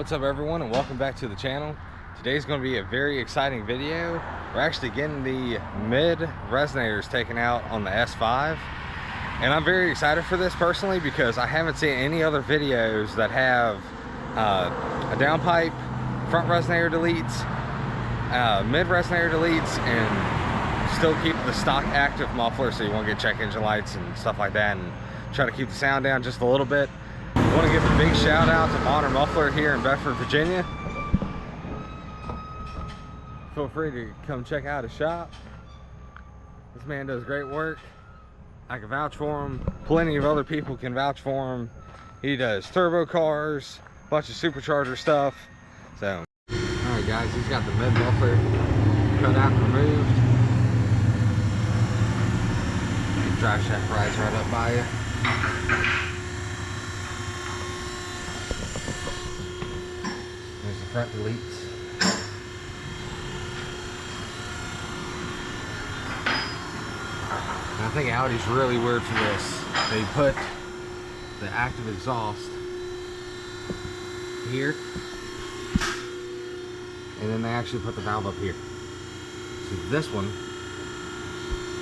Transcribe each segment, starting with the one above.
What's up everyone, and welcome back to the channel. Today's going to be a very exciting video. We're actually getting the mid resonators taken out on the S5, and I'm very excited for this personally because I haven't seen any other videos that have a downpipe, front resonator deletes, mid resonator deletes, and still keep the stock active muffler so you won't get check engine lights and stuff like that, and try to keep the sound down just a little bit. I want to give a big shout out to Modern Muffler here in Bedford, Virginia. Feel free to come check out his shop. This man does great work. I can vouch for him. Plenty of other people can vouch for him. He does turbo cars, a bunch of supercharger stuff. So, alright guys, he's got the mid muffler cut out and removed. The drive shaft rides right up by you. There's the front deletes. And I think Audi's really weird for this. They put the active exhaust here, and then they actually put the valve up here. So this one,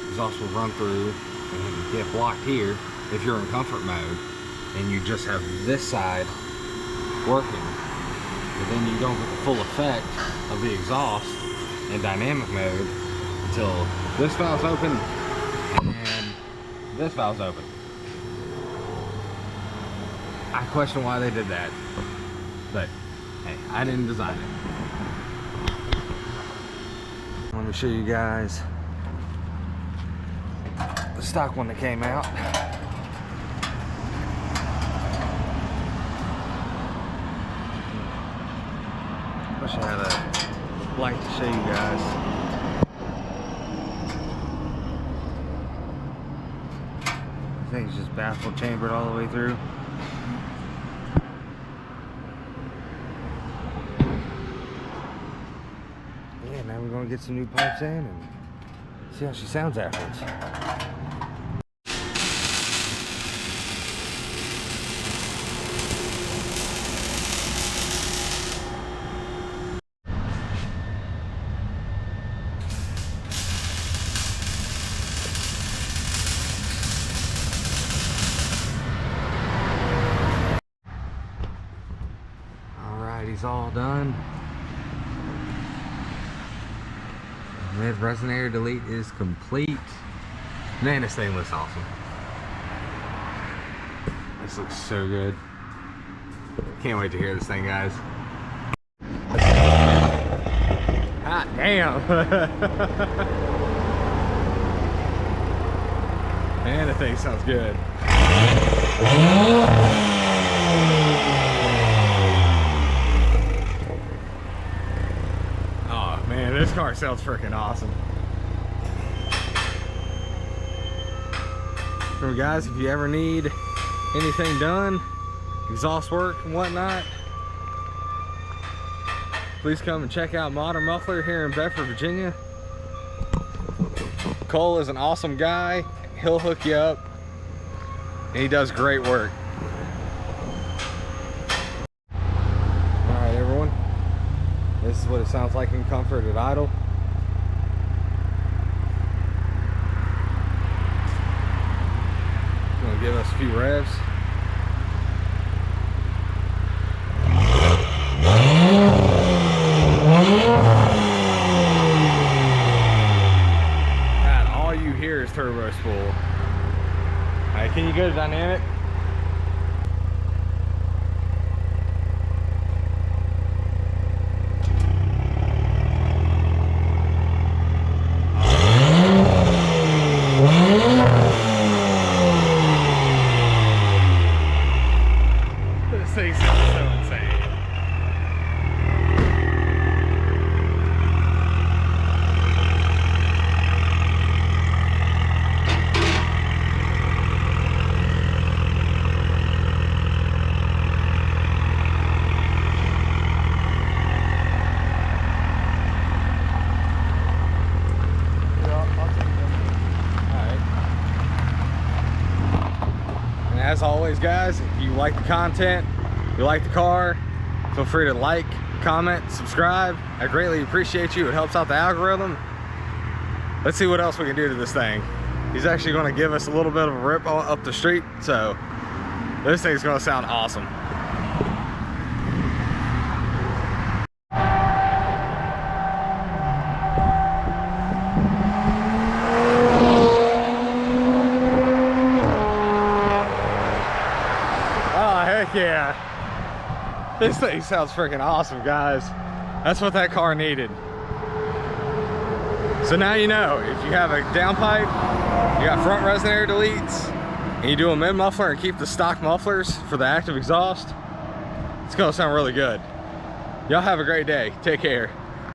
exhaust will run through and get blocked here if you're in comfort mode, and you just have this side working. But then you don't get the full effect of the exhaust in dynamic mode until this valve's open and this valve's open. I question why they did that, but hey, I didn't design it. Let me show you guys the stock one that came out. Wish I had a light to show you guys. I think it's just baffle chambered all the way through. Yeah, now we're gonna get some new pipes in and see how she sounds afterwards. He's all done. Mid resonator delete is complete. Man, this thing looks awesome. This looks so good. Can't wait to hear this thing, guys. Hot damn. Man, the thing sounds good. Man, this car sounds freaking awesome. So guys, if you ever need anything done, exhaust work and whatnot, please come and check out Modern Muffler here in Bedford, Virginia. Cole is an awesome guy. He'll hook you up, and he does great work. Alright everyone, this is what it sounds like in comfort at idle. It's gonna give us a few revs. God, all you hear is turbo spool. Alright, can you go to dynamic? This thing sounds so insane. As always guys, if you like the content, you like the car, Feel free to like, comment, subscribe. I greatly appreciate you. It helps out the algorithm. Let's see what else we can do to this thing. He's actually going to give us a little bit of a rip up the street, so this thing's going to sound awesome. Oh, heck yeah. This thing sounds freaking awesome, guys. That's what that car needed. So now you know, if you have a downpipe, you got front resonator deletes, and you do a mid muffler and keep the stock mufflers for the active exhaust, it's gonna sound really good. Y'all have a great day. Take care.